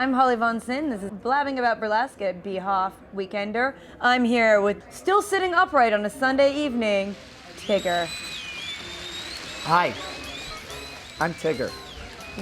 I'm Holly Von Sinn. This is Blabbing About Burlesque at Behoff Weekender. I'm here with, still sitting upright on a Sunday evening, Tigger. Hi, I'm Tigger.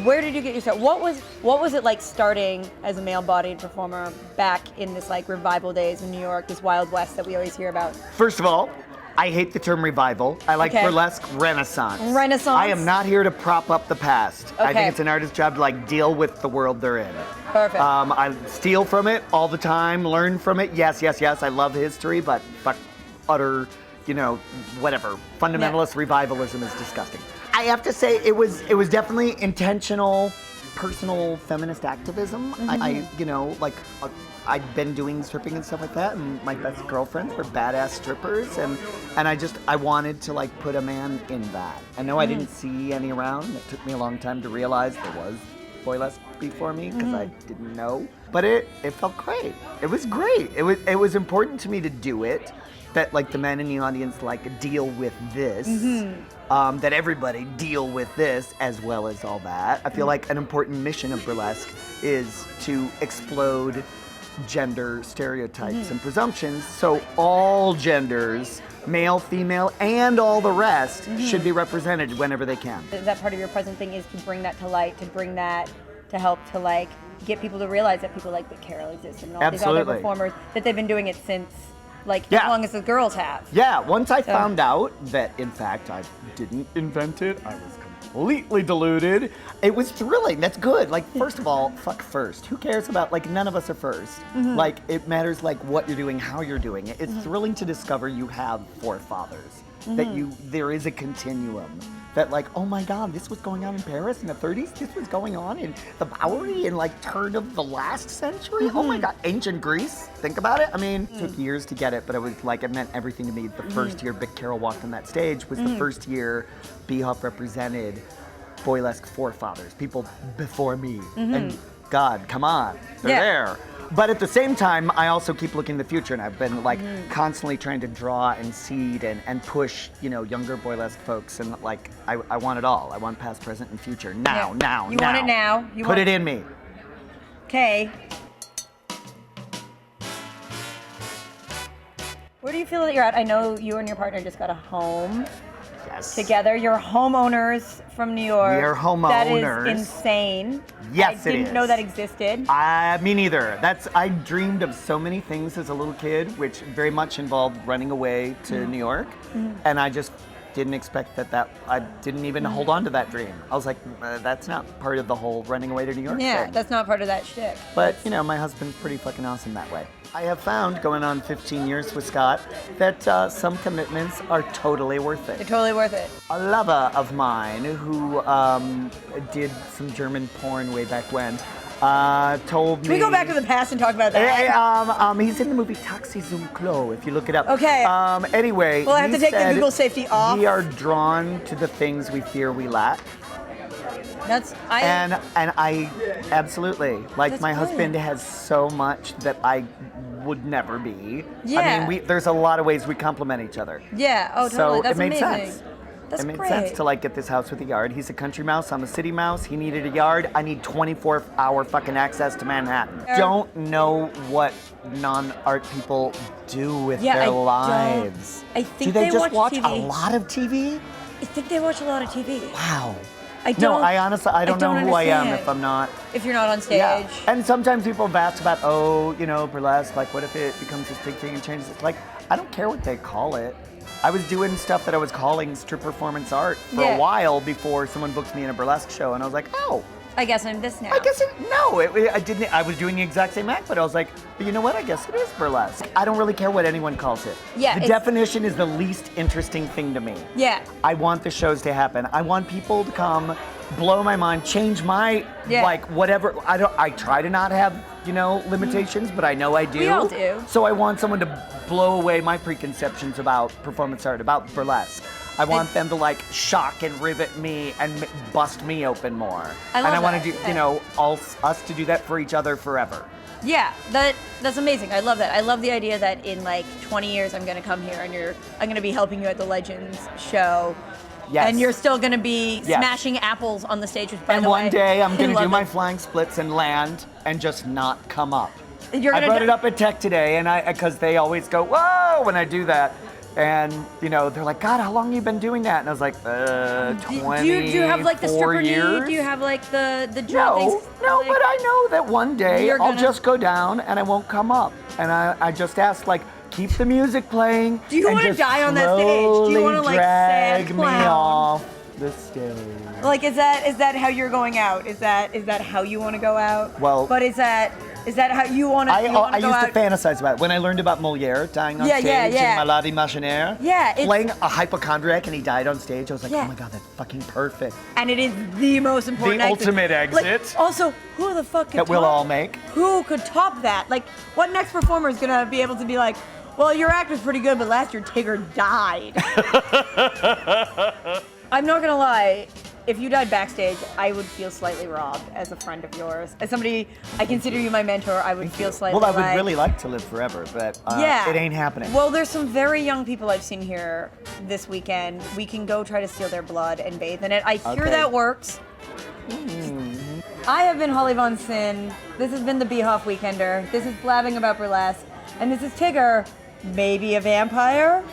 Where did you get your start? What was it like starting as a male-bodied performer back in this like revival days in New York, this Wild West that we always hear about? First of all, I hate the term revival. I like burlesque renaissance. Renaissance? I am not here to prop up the past. Okay. I think it's an artist's job to like deal with the world they're in. Perfect. I steal from it all the time, learn from it. Yes. I love history, but fuck utter, whatever. Fundamentalist revivalism is disgusting. I have to say it was definitely intentional, personal feminist activism. Mm-hmm. I'd been doing stripping and stuff like that, and my best girlfriends were badass strippers, and I wanted to like put a man in that. I know I didn't see any around. It took me a long time to realize there was burlesque before me because I didn't know. But it felt great. It was great. It was important to me to do it. That like the men in the audience like deal with this. That everybody deal with this as well as all that. I feel like an important mission of burlesque is to explode gender stereotypes and presumptions, so all genders, male, female, and all the rest should be represented whenever they can. That part of your present thing is to bring that to light, to help to like get people to realize that people like Big Carol exist and all these other performers, that they've been doing it since as long as the girls have. Yeah, once I found out that in fact I didn't invent it, I was completely deluded. It was thrilling. That's good. Like, first of all, fuck first. Who cares about, like, none of us are first. Like, it matters, like, what you're doing, how you're doing it. It's thrilling to discover you have forefathers. That there is a continuum. That, like, oh my God, this was going on in Paris in the 30s? This was going on in the Bowery in, like, turn of the last century? Oh my God, ancient Greece? Think about it. I mean, it took years to get it, but it was, like, it meant everything to me. The first year Big Carol walked on that stage was the first year Behoff represented burlesque forefathers, people before me. And God, come on, they're there. But at the same time, I also keep looking to the future, and I've been like constantly trying to draw and seed and push, younger burlesque folks, and like I want it all. I want past, present, and future. Now. You want it now. Put it in me. Okay. Where do you feel that you're at? I know you and your partner just got a home. Yes. Together. You're homeowners from New York. We are homeowners. That is insane. Yes, I didn't know that existed. Me neither. I dreamed of so many things as a little kid, which very much involved running away to New York. And I just didn't expect that I didn't even hold on to that dream. I was like, that's not part of the whole running away to New York thing. That's not part of that shtick. But, my husband's pretty fucking awesome that way. I have found, going on 15 years with Scott, that some commitments are totally worth it. They're totally worth it. A lover of mine who did some German porn way back when told me... Can we go back to the past and talk about that? He's in the movie Taxi Zum Klo, if you look it up. Okay. Anyway, well, I have to take the Google safety off. We are drawn to the things we fear we lack. And I absolutely, like, my husband has so much that I would never be. Yeah. I mean, there's a lot of ways we complement each other. Yeah, oh, totally. So That's it made amazing. sense. That's it made great. sense to like get this house with a yard. He's a country mouse, I'm a city mouse. He needed a yard. I need 24-hour fucking access to Manhattan. Don't know what non-art people do with their lives. I think do they just watch TV. a lot of TV? I think they watch a lot of TV. Wow. I don't know who I am understand. If you're not on stage. Yeah. And sometimes people have asked about, burlesque, like what if it becomes this big thing and changes it? Like, I don't care what they call it. I was doing stuff that I was calling strip performance art for a while before someone booked me in a burlesque show, and I was like, oh. I guess I'm this now. I didn't. I was doing the exact same act, but I was like, but you know what? I guess it is burlesque. I don't really care what anyone calls it. Yeah. The definition is the least interesting thing to me. Yeah. I want the shows to happen. I want people to come, blow my mind, change my like whatever. I try to not have limitations, but I know I do. We all do. So I want someone to blow away my preconceptions about performance art, about burlesque. I want them to like shock and rivet me and bust me open more. I want to do, us to do that for each other forever. Yeah, that's amazing. I love that. I love the idea that in like 20 years I'm going to come here and I'm going to be helping you at the Legends show Yes. And you're still going to be Yes. smashing apples on the stage, which, by And the way, one day I'm going to I do love my it. flying splits and land and just not come up. You're I gonna brought do- it up at Tech today, and because they always go, whoa, when I do that. And, you know, they're like, God, how long have you been doing that? And I was like, 20 Do you have like the stripper knee? years? Do you have like the jaw things? No, Like- but I know that one day You're I'll gonna- just go down and I won't come up. And I just ask, like, keep the music playing. Do you and wanna just die on that stage? Do you slowly wanna, like, drag sad me clown? off the stage? Like, is that how you're going out? Is that how you want to go out? Well- but is that how you want to? I go used out? to fantasize about it. When I learned about Moliere dying on Yeah, stage yeah. in Malade Imaginaire, Yeah, it's- playing a hypochondriac and he died on stage, I was like, Yeah. oh my God, that's fucking perfect. And it is the most important. The exit. ultimate Like, exit. also, who the fuck could That we'll top- all make. Who could top that? Like, what next performer is gonna be able to be like, well, your act was pretty good, but last year Tigger died. I'm not gonna lie. If you died backstage, I would feel slightly robbed as a friend of yours. As somebody, I consider you my mentor, I would feel slightly Well, I would like, really like to live forever, but yeah. it ain't happening. Well, there's some very young people I've seen here this weekend. We can go try to steal their blood and bathe in it. I hear Okay. that works. I have been Holly Von Sinn. This has been the Beehoff Weekender. This is Blabbing About Burlesque. And this is Tigger, maybe a vampire?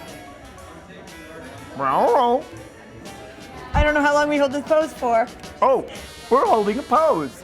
I don't know how long we hold this pose for. Oh, we're holding a pose.